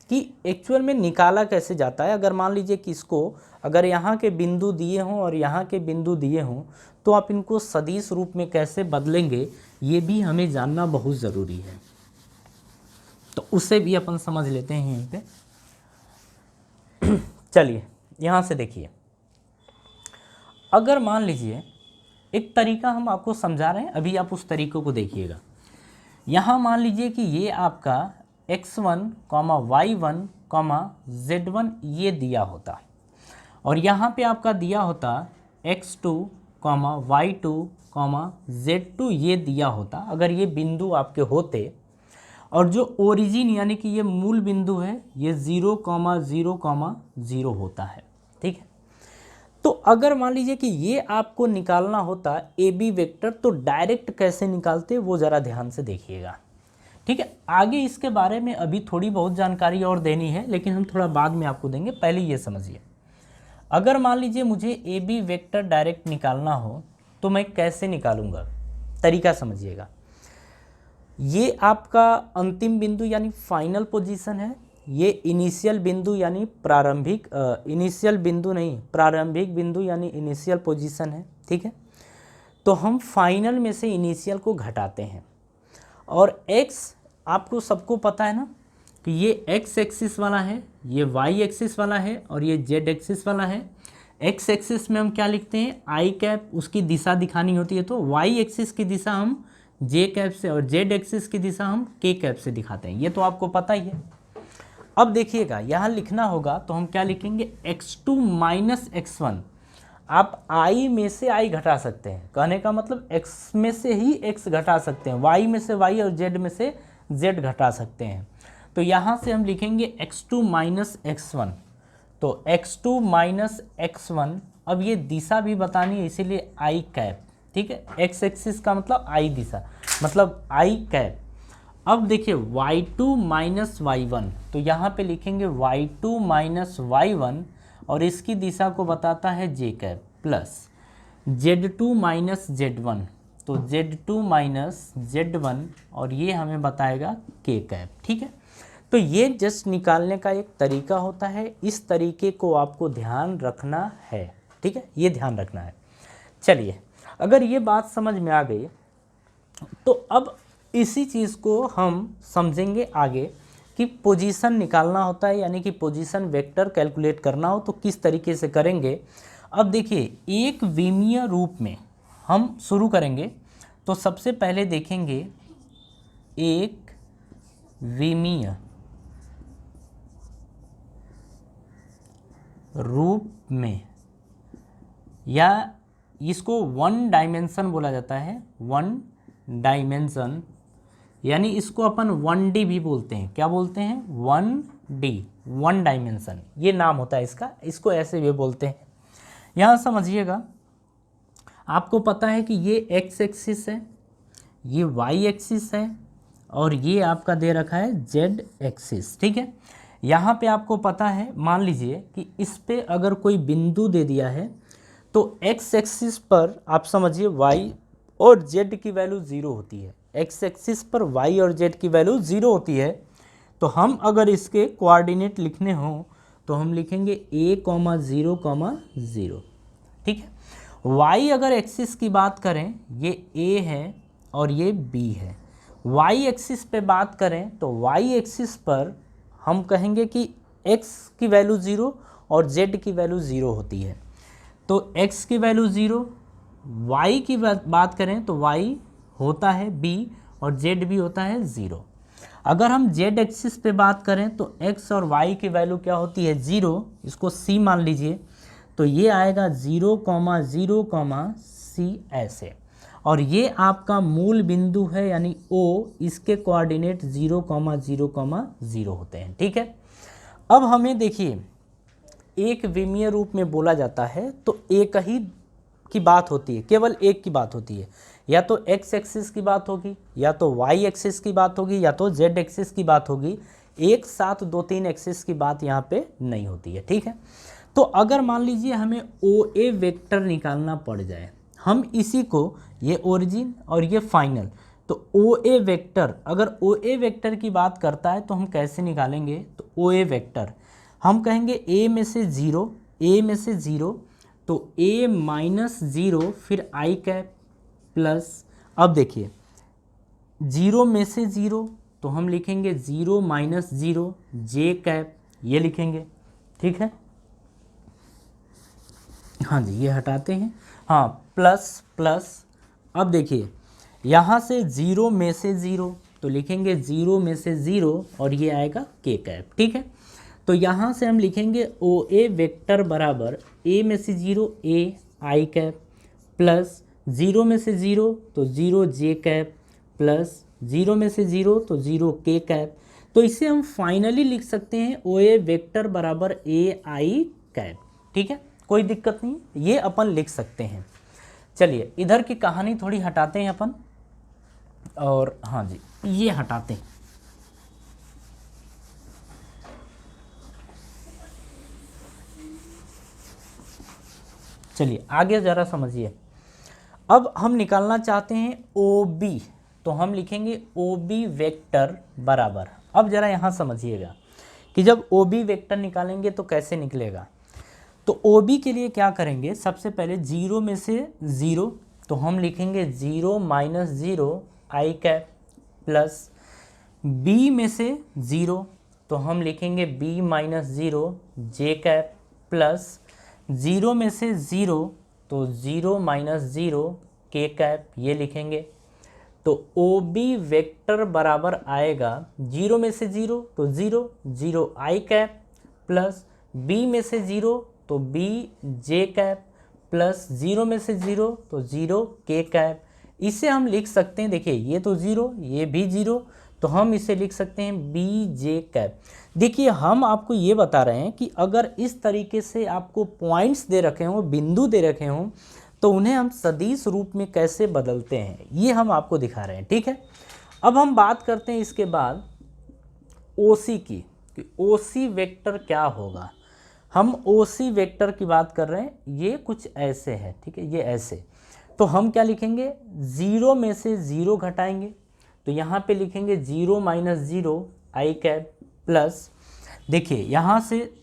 कि एक्चुअल में निकाला कैसे जाता है। अगर मान लीजिए कि इसको, अगर यहाँ के बिंदु दिए हों और यहाँ के बिंदु दिए हों, तो आप इनको सदिश रूप में कैसे बदलेंगे, ये भी हमें जानना बहुत ज़रूरी है। तो उसे भी अपन समझ लेते हैं यहीं पे। चलिए यहाँ से देखिए, अगर मान लीजिए एक तरीका हम आपको समझा रहे हैं, अभी आप उस तरीक़े को देखिएगा। यहाँ मान लीजिए कि ये आपका x1, y1, z1 ये दिया होता, और यहाँ पे आपका दिया होता x2, y2, z2 ये दिया होता। अगर ये बिंदु आपके होते और जो ओरिजिन यानी कि ये मूल बिंदु है ये 0, 0, 0 होता है, ठीक है। तो अगर मान लीजिए कि ये आपको निकालना होता ए बी वेक्टर, तो डायरेक्ट कैसे निकालते वो ज़रा ध्यान से देखिएगा, ठीक है। आगे इसके बारे में अभी थोड़ी बहुत जानकारी और देनी है, लेकिन हम थोड़ा बाद में आपको देंगे, पहले ये समझिए। अगर मान लीजिए मुझे ए बी वेक्टर डायरेक्ट निकालना हो तो मैं कैसे निकालूंगा, तरीका समझिएगा। ये आपका अंतिम बिंदु यानी फाइनल पोजीशन है, ये इनिशियल बिंदु यानी प्रारंभिक, इनिशियल बिंदु नहीं, प्रारंभिक बिंदु यानी इनिशियल पोजीशन है, ठीक है। तो हम फाइनल में से इनिशियल को घटाते हैं, और x आपको सबको पता है ना कि ये x एक्सिस वाला है, ये y एक्सिस वाला है और ये z एक्सिस वाला है। x एक्सिस में हम क्या लिखते हैं, आई कैप, उसकी दिशा दिखानी होती है तो y एक्सिस की दिशा हम j कैप से और z एक्सिस की दिशा हम k कैप से दिखाते हैं, ये तो आपको पता ही है। अब देखिएगा यहाँ लिखना होगा तो हम क्या लिखेंगे, x2 माइनस x1। आप i में से i घटा सकते हैं, कहने का मतलब x में से ही x घटा सकते हैं, y में से y और z में से z घटा सकते हैं। तो यहाँ से हम लिखेंगे x2 माइनस x1, तो x2 माइनस x1। अब ये दिशा भी बतानी है इसीलिए i कैप, ठीक है। x एक्सिस का मतलब i दिशा, मतलब i कैप। अब देखिए y2 माइनस y1, तो यहाँ पे लिखेंगे y2 माइनस y1 और इसकी दिशा को बताता है j cap, plus z2 minus z1, तो z2 माइनस z1 और ये हमें बताएगा k कैप, ठीक है। तो ये जस्ट निकालने का एक तरीका होता है, इस तरीके को आपको ध्यान रखना है, ठीक है, ये ध्यान रखना है। चलिए, अगर ये बात समझ में आ गई तो अब इसी चीज़ को हम समझेंगे आगे कि पोजीशन निकालना होता है, यानी कि पोजीशन वेक्टर कैलकुलेट करना हो तो किस तरीके से करेंगे। अब देखिए, एक विमीय रूप में हम शुरू करेंगे तो सबसे पहले देखेंगे एक विमीय रूप में, या इसको वन डायमेंशन बोला जाता है, वन डायमेंशन, यानी इसको अपन 1D भी बोलते हैं। क्या बोलते हैं, 1D, वन डायमेंशन, ये नाम होता है इसका, इसको ऐसे भी बोलते हैं। यहाँ समझिएगा, आपको पता है कि ये x एक्सिस है, ये y एक्सिस है और ये आपका दे रखा है z एक्सिस, ठीक है। यहाँ पे आपको पता है, मान लीजिए कि इस पे अगर कोई बिंदु दे दिया है तो x एक्सिस पर आप समझिए y और z की वैल्यू 0 होती है, x एक्सिस पर y और z की वैल्यू 0 होती है, तो हम अगर इसके कोऑर्डिनेट लिखने हों तो हम लिखेंगे a,0,0, ठीक है। y अगर एक्सिस की बात करें, ये a है और ये b है। y एक्सिस पे बात करें तो y एक्सिस पर हम कहेंगे कि x की वैल्यू 0 और z की वैल्यू 0 होती है, तो x की वैल्यू 0, y की बात करें तो y होता है b और z भी होता है 0। अगर हम z एक्सिस पे बात करें तो x और y की वैल्यू क्या होती है 0, इसको c मान लीजिए, तो ये आएगा 0, 0, c ऐसे, और ये आपका मूल बिंदु है यानी O, इसके कोऑर्डिनेट 0, 0, 0 होते हैं, ठीक है। अब हमें देखिए एक विमीय रूप में बोला जाता है तो एक ही की बात होती है, केवल एक की बात होती है, या तो x एक्सिस की बात होगी, या तो y एक्सिस की बात होगी, या तो z एक्सिस की बात होगी। एक साथ 2-3 एक्सिस की बात यहाँ पे नहीं होती है, ठीक है। तो अगर मान लीजिए हमें OA वेक्टर निकालना पड़ जाए, हम इसी को, ये ओरिजिन और ये फाइनल, तो OA वेक्टर, अगर OA वेक्टर की बात करता है तो हम कैसे निकालेंगे, तो OA वेक्टर हम कहेंगे a में से 0, a में से 0, तो a माइनस 0 फिर i कैप प्लस, अब देखिए 0 में से 0 तो हम लिखेंगे 0 माइनस 0 j कैप, ये लिखेंगे, ठीक है। हाँ जी, ये हटाते हैं, हाँ प्लस प्लस, अब देखिए यहाँ से 0 में से 0 तो लिखेंगे 0 में से 0 और ये आएगा k कैप, ठीक है। तो यहाँ से हम लिखेंगे OA वेक्टर बराबर a में से 0 a i कैप प्लस 0 में से 0 तो 0 j कैप प्लस 0 में से 0 तो 0 k कैप। तो इसे हम फाइनली लिख सकते हैं OA वेक्टर बराबर a i कैप, ठीक है, कोई दिक्कत नहीं, ये अपन लिख सकते हैं। चलिए इधर की कहानी थोड़ी हटाते हैं अपन, और हाँ जी ये हटाते हैं। चलिए आगे ज़रा समझिए। अब हम निकालना चाहते हैं OB, तो हम लिखेंगे OB वेक्टर बराबर, अब ज़रा यहाँ समझिएगा कि जब OB वेक्टर निकालेंगे तो कैसे निकलेगा। तो OB के लिए क्या करेंगे, सबसे पहले 0 में से 0 तो हम लिखेंगे 0 minus 0 i cap plus B में से 0 तो हम लिखेंगे B minus 0 j cap plus 0 में से 0 तो 0 माइनस 0 k कैप, ये लिखेंगे। तो OB वेक्टर बराबर आएगा 0 में से 0 तो 0, 0 i कैप प्लस B में से 0 तो B j कैप प्लस 0 में से 0 तो 0 k कैप। इसे हम लिख सकते हैं, देखिए ये तो 0, ये भी 0, तो हम इसे लिख सकते हैं B j कैप। देखिए हम आपको ये बता रहे हैं कि अगर इस तरीके से आपको पॉइंट्स दे रखे हों, बिंदु दे रखे हों, तो उन्हें हम सदिश रूप में कैसे बदलते हैं, ये हम आपको दिखा रहे हैं, ठीक है। अब हम बात करते हैं इसके बाद OC की, कि OC वेक्टर क्या होगा। हम OC वेक्टर की बात कर रहे हैं, ये कुछ ऐसे है, ठीक है, ये ऐसे, तो हम क्या लिखेंगे, 0 में से 0 घटाएंगे, तो यहाँ पे लिखेंगे 0 माइनस 0 i कैप प्लस, देखिए यहाँ से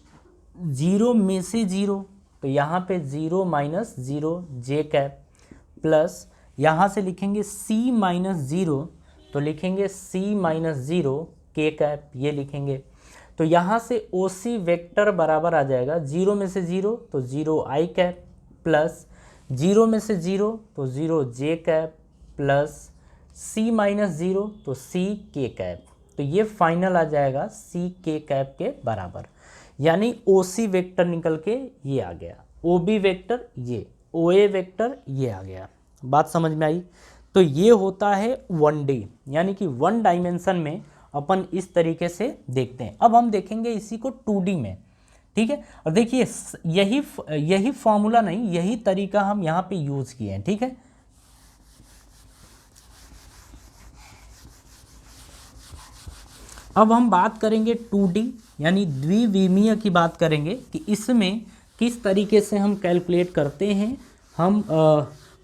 0 में से 0 तो यहाँ पे 0 माइनस 0 j कैप प्लस, यहाँ से लिखेंगे C माइनस 0 तो लिखेंगे C माइनस 0 k कैप, ये लिखेंगे। तो यहाँ से OC वेक्टर बराबर आ जाएगा 0 में से 0 तो 0 i कैप प्लस 0 में से 0 तो 0 j cap plus C minus 0 तो C k कैप। तो ये फाइनल आ जाएगा C k कैप के बराबर, यानी OC वेक्टर निकल के ये आ गया, OB वेक्टर ये, OA वेक्टर ये आ गया। बात समझ में आई। तो ये होता है 1D, यानी कि 1 डायमेंशन में अपन इस तरीके से देखते हैं। अब हम देखेंगे इसी को 2D में, ठीक है। और देखिए यही फॉर्मूला नहीं, यही तरीका हम यहाँ पे यूज़ किए हैं, ठीक है। अब हम बात करेंगे 2D यानी द्विविमीय की बात करेंगे कि इसमें किस तरीके से हम कैलकुलेट करते हैं, हम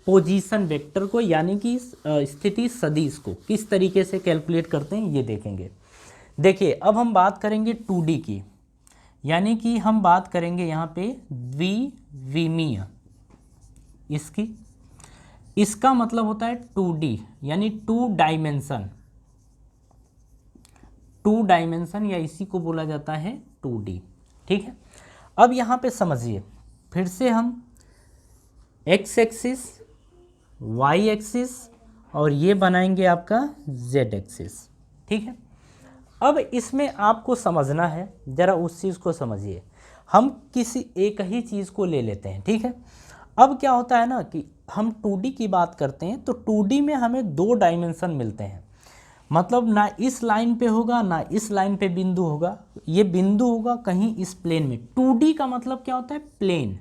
पोजीशन वेक्टर को यानी कि स्थिति सदिश को किस तरीके से कैलकुलेट करते हैं ये देखेंगे। देखिए अब हम बात करेंगे 2D की, यानी कि हम बात करेंगे यहाँ पे द्विविमीय इसकी, इसका मतलब होता है 2D यानी 2 डायमेंशन या इसी को बोला जाता है 2D। ठीक है, अब यहाँ पे समझिए फिर से हम x एक्सिस, y एक्सिस और ये बनाएंगे आपका z एक्सिस। ठीक है, अब इसमें आपको समझना है, ज़रा उस चीज़ को समझिए। हम किसी एक ही चीज़ को ले लेते हैं। ठीक है, अब क्या होता है ना कि हम 2D की बात करते हैं तो 2D में हमें 2 डायमेंशन मिलते हैं, मतलब ना इस लाइन पे होगा ना इस लाइन पे बिंदु होगा, ये बिंदु होगा कहीं इस प्लेन में। 2D का मतलब क्या होता है? प्लेन।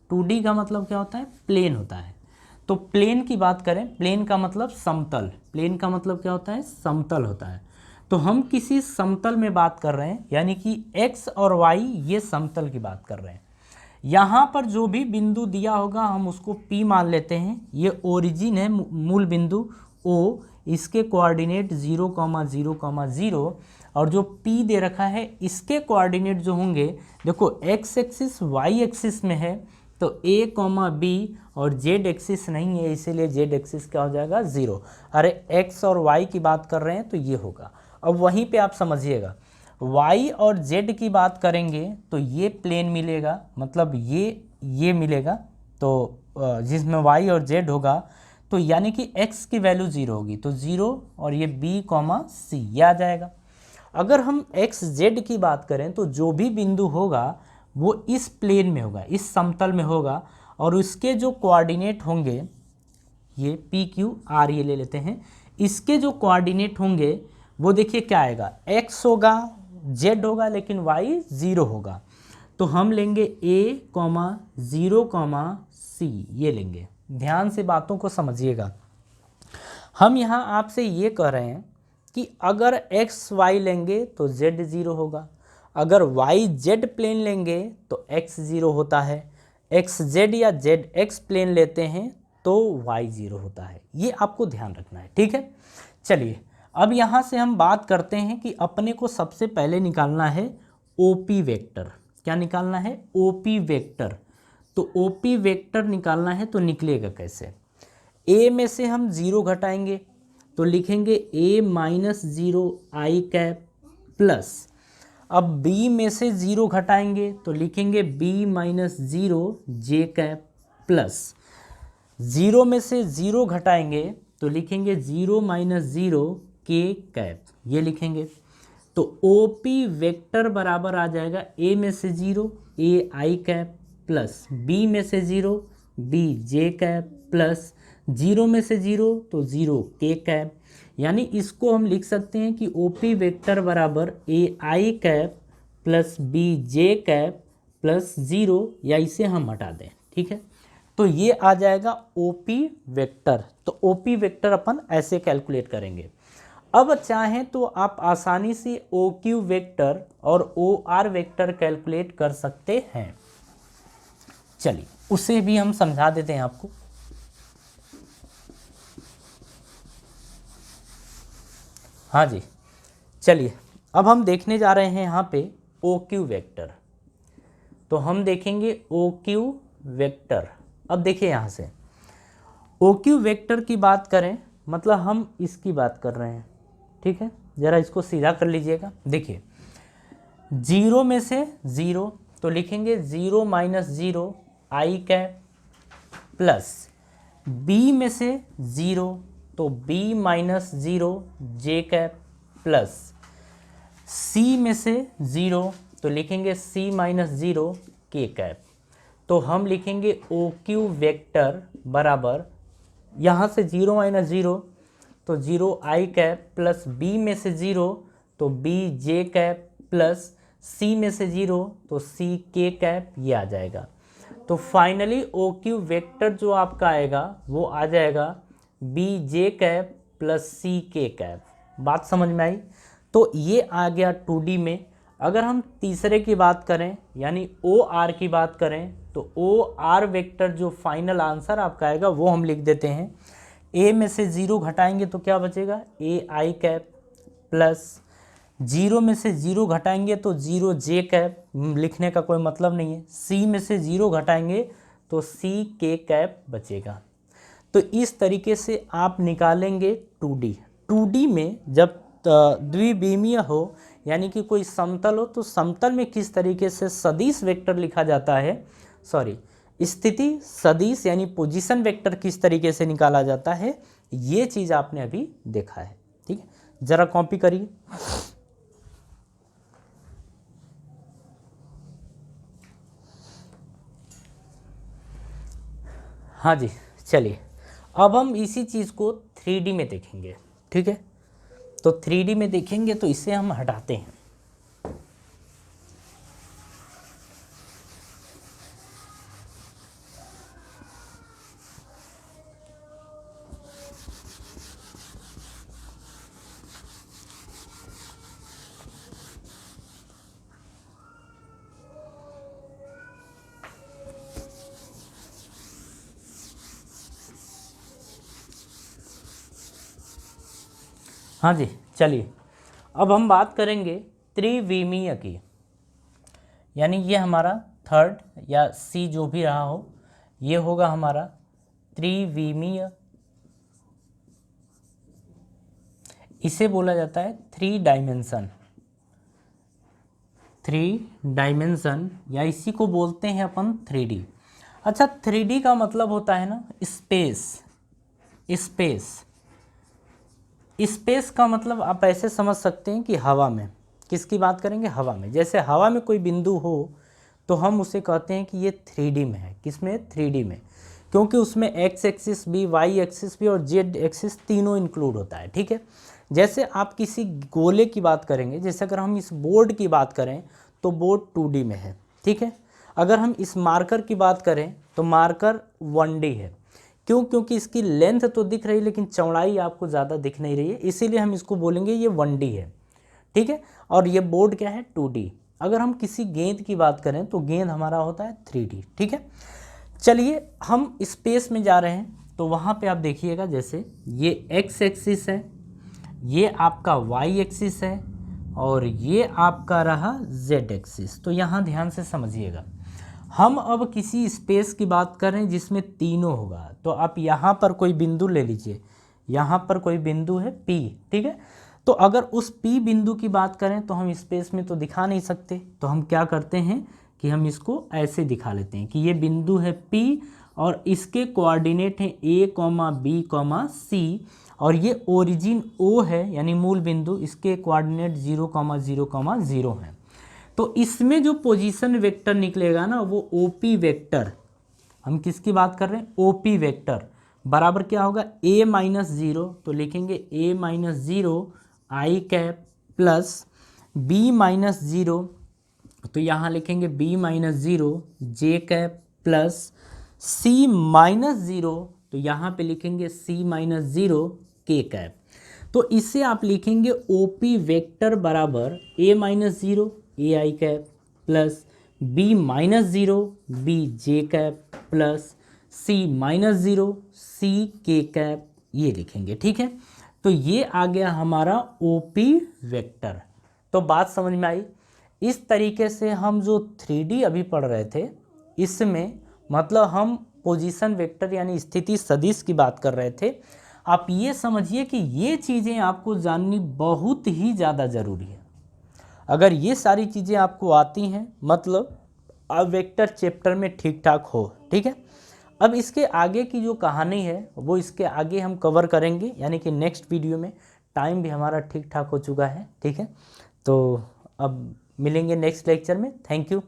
2D का मतलब क्या होता है? प्लेन होता है। तो प्लेन की बात करें, प्लेन का मतलब समतल, प्लेन का मतलब क्या होता है? समतल होता है। तो हम किसी समतल में बात कर रहे हैं, यानी कि x और y ये समतल की बात कर रहे हैं। यहाँ पर जो भी बिंदु दिया होगा हम उसको P मान लेते हैं, ये ओरिजिन है, मूल बिंदु O, इसके कोऑर्डिनेट 0,0,0 और जो P दे रखा है इसके कोऑर्डिनेट जो होंगे, देखो x एक्सिस y एक्सिस में है तो a, b और z एक्सिस नहीं है, इसीलिए z एक्सिस क्या हो जाएगा? 0। अरे x और y की बात कर रहे हैं तो ये होगा। अब वहीं पे आप समझिएगा, y और z की बात करेंगे तो ये प्लेन मिलेगा, मतलब ये मिलेगा, तो जिसमें y और z होगा तो यानी कि x की वैल्यू 0 होगी, तो 0 और ये b, c ये आ जाएगा। अगर हम x z की बात करें तो जो भी बिंदु होगा वो इस प्लेन में होगा, इस समतल में होगा, और उसके जो कोऑर्डिनेट होंगे, ये p q r ये ले लेते हैं, इसके जो कोऑर्डिनेट होंगे वो देखिए क्या आएगा? x होगा, z होगा, लेकिन y 0 होगा। तो हम लेंगे a, 0, c ये लेंगे। ध्यान से बातों को समझिएगा। हम यहाँ आपसे ये कह रहे हैं कि अगर x y लेंगे तो z 0 होगा, अगर y z प्लेन लेंगे तो x 0 होता है, x z या z x प्लेन लेते हैं तो y 0 होता है। ये आपको ध्यान रखना है। ठीक है, चलिए अब यहाँ से हम बात करते हैं कि अपने को सबसे पहले निकालना है OP वेक्टर। क्या निकालना है? OP vector. तो OP वेक्टर निकालना है तो निकलेगा कैसे? A में से हम 0 घटाएंगे तो लिखेंगे a -0 i कैप प्लस, अब b में से 0 घटाएंगे तो लिखेंगे b -0 j कैप प्लस, 0 में से 0 घटाएंगे तो लिखेंगे 0 -0 k कैप, ये लिखेंगे। तो OP वेक्टर बराबर आ जाएगा a में से 0 a i cap plus b में से 0 b j कैप प्लस 0 में से 0 तो 0 k कैप। यानी इसको हम लिख सकते हैं कि OP वेक्टर बराबर a i cap plus b j cap plus 0, या इसे हम हटा दें। ठीक है, तो ये आ जाएगा OP वेक्टर। तो OP वेक्टर अपन ऐसे कैलकुलेट करेंगे। अब चाहें तो आप आसानी से OQ वेक्टर और OR वेक्टर कैलकुलेट कर सकते हैं। चलिए उसे भी हम समझा देते हैं आपको। हाँ जी, चलिए अब हम देखने जा रहे हैं यहाँ पे OQ वेक्टर। तो हम देखेंगे OQ वेक्टर। अब देखिए यहाँ से OQ वेक्टर की बात करें, मतलब हम इसकी बात कर रहे हैं। ठीक है, ज़रा इसको सीधा कर लीजिएगा। देखिए 0 में से 0 तो लिखेंगे 0 -0 i कैप प्लस, b में से 0 तो b -0 j cap plus, c में से 0 तो लिखेंगे c -0 k कैप। तो हम लिखेंगे OQ वेक्टर बराबर, यहाँ से 0 -0 तो 0 i कैप प्लस b में से 0 तो b j cap plus c में से 0 तो c k कैप, ये आ जाएगा। तो फाइनली OQ वेक्टर जो आपका आएगा वो आ जाएगा b j cap plus c k cap. बात समझ में आई? तो ये आ गया 2D में। अगर हम तीसरे की बात करें यानी OR की बात करें तो ओ आर वेक्टर जो फाइनल आंसर आपका आएगा वो हम लिख देते हैं। ए में से 0 घटाएंगे तो क्या बचेगा, ए आई कैप, प्लस 0 में से 0 घटाएंगे तो 0 जे कैप, लिखने का कोई मतलब नहीं है। सी में से 0 घटाएंगे तो सी के कैप बचेगा। तो इस तरीके से आप निकालेंगे 2D। 2D में जब द्विविमीय हो यानी कि कोई समतल हो, तो समतल में किस तरीके से सदिश वेक्टर लिखा जाता है, सॉरी स्थिति सदिश यानी पोजीशन वेक्टर किस तरीके से निकाला जाता है, ये चीज़ आपने अभी देखा है। ठीक है, जरा कॉपी करिए। हाँ जी, चलिए अब हम इसी चीज़ को 3D में देखेंगे। ठीक है, तो 3D में देखेंगे तो इसे हम हटाते हैं। हाँ जी, चलिए अब हम बात करेंगे त्रिविमीय की, यानी ये हमारा थर्ड या सी जो भी रहा हो, ये होगा हमारा त्रिविमीय। इसे बोला जाता है 3 डायमेंशन, 3 डायमेंशन, या इसी को बोलते हैं अपन 3D। अच्छा, 3D का मतलब होता है ना स्पेस। स्पेस, स्पेस का मतलब आप ऐसे समझ सकते हैं कि हवा में, किसकी बात करेंगे, हवा में। जैसे हवा में कोई बिंदु हो तो हम उसे कहते हैं कि ये 3D में है। किसमें, 3D में, क्योंकि उसमें एक्स एक्सिस भी, वाई एक्सिस भी और जेड एक्सिस तीनों इंक्लूड होता है। ठीक है, जैसे आप किसी गोले की बात करेंगे, जैसे अगर हम इस बोर्ड की बात करें तो बोर्ड 2D में है। ठीक है, अगर हम इस मार्कर की बात करें तो मार्कर 1D है। क्यों, क्योंकि इसकी लेंथ तो दिख रही है लेकिन चौड़ाई आपको ज़्यादा दिख नहीं रही है, इसीलिए हम इसको बोलेंगे ये 1D है। ठीक है, और ये बोर्ड क्या है, 2D। अगर हम किसी गेंद की बात करें तो गेंद हमारा होता है 3D। ठीक है, चलिए हम स्पेस में जा रहे हैं तो वहाँ पे आप देखिएगा, जैसे ये एक्स एक्सिस है, ये आपका वाई एक्सिस है और ये आपका रहा जेड एक्सिस। तो यहाँ ध्यान से समझिएगा, हम अब किसी स्पेस की बात कर रहे हैं जिसमें तीनों होगा। तो आप यहाँ पर कोई बिंदु ले लीजिए, यहाँ पर कोई बिंदु है P। ठीक है, तो अगर उस P बिंदु की बात करें तो हम स्पेस में तो दिखा नहीं सकते, तो हम क्या करते हैं कि हम इसको ऐसे दिखा लेते हैं कि ये बिंदु है P और इसके कोऑर्डिनेट हैं A, B, C, और ये ओरिजिन O है यानी मूल बिंदु, इसके कोऑर्डिनेट 0, 0, 0 हैं। तो इसमें जो पोजीशन वेक्टर निकलेगा ना वो OP वेक्टर, हम किसकी बात कर रहे हैं, OP वेक्टर बराबर क्या होगा, A-0, तो लिखेंगे A-0 आई कैप प्लस B-0, तो यहाँ लिखेंगे B-0 जे कैप प्लस C-0, तो यहाँ पे लिखेंगे C-0 के कैप। तो इसे आप लिखेंगे OP वेक्टर बराबर A-0 ए आई कैप प्लस B-0 B जे कैप प्लस C-0 C के कैप, ये लिखेंगे। ठीक है, तो ये आ गया हमारा OP वेक्टर। तो बात समझ में आई। इस तरीके से हम जो 3D अभी पढ़ रहे थे, इसमें मतलब हम पोजीशन वेक्टर यानी स्थिति सदिश की बात कर रहे थे। आप ये समझिए कि ये चीज़ें आपको जाननी बहुत ही ज़्यादा ज़रूरी है। अगर ये सारी चीज़ें आपको आती हैं मतलब अब वेक्टर चैप्टर में ठीक ठाक हो। ठीक है, अब इसके आगे की जो कहानी है वो इसके आगे हम कवर करेंगे, यानी कि नेक्स्ट वीडियो में। टाइम भी हमारा ठीक ठाक हो चुका है। ठीक है, तो अब मिलेंगे नेक्स्ट लेक्चर में। Thank you.